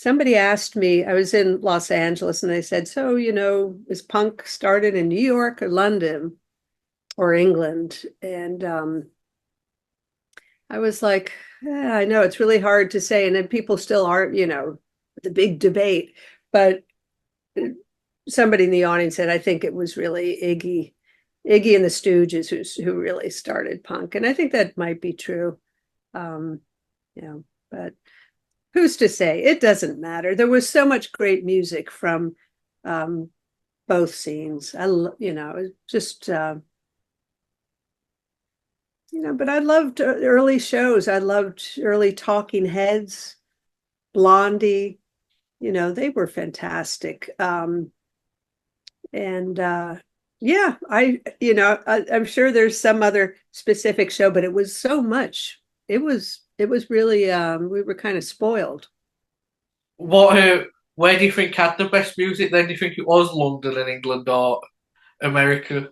Somebody asked me, I was in Los Angeles, and they said, so, is punk started in New York or London or England? And I was like, yeah, I know it's really hard to say. And then people still are, the big debate. But somebody in the audience said, I think it was really Iggy and the Stooges who really started punk. And I think that might be true. Um, but who's to say? It doesn't matter. There was so much great music from um, both scenes. Just but I loved early shows. I loved early Talking Heads, Blondie. They were fantastic. And yeah, I'm sure there's some other specific show, but it was so much. It was really we were kind of spoiled. What? Where do you think had the best music? Then do you think it was London and England or America?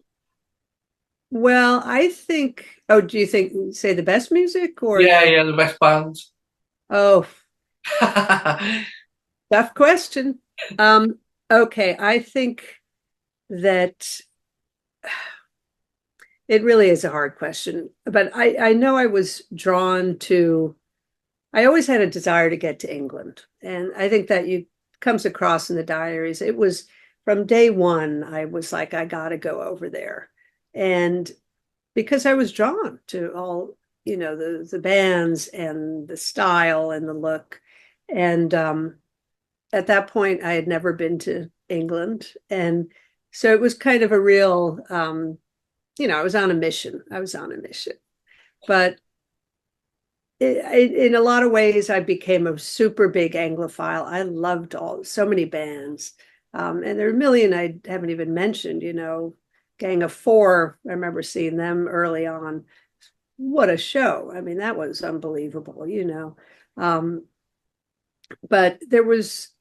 Well, I think, oh, do you think, say the best music or Yeah, the, yeah, the best bands. oh, tough question. Um, okay, I think that it really is a hard question, but I know I was drawn to, I always had a desire to get to England. And I think that you comes across in the diaries. It was from day one, I was like, I gotta go over there. And because I was drawn to all, the bands and the style and the look. And at that point, I had never been to England. And so it was kind of a real, I was on a mission. I was on a mission. But in a lot of ways, I became a super big Anglophile. I loved so many bands. And there are a million I haven't even mentioned, Gang of Four. I remember seeing them early on. What a show. I mean, that was unbelievable. Um, but there was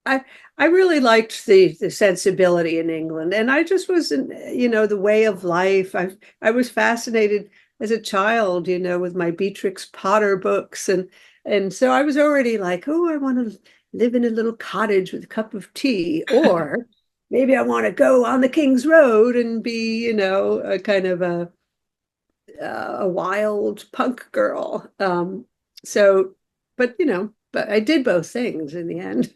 I I really liked the sensibility in England, and I just was the way of life. I was fascinated as a child, with my Beatrix Potter books, and so I was already like, oh, I want to live in a little cottage with a cup of tea, or maybe I want to go on the King's Road and be, a kind of a wild punk girl. So, but I did both things in the end.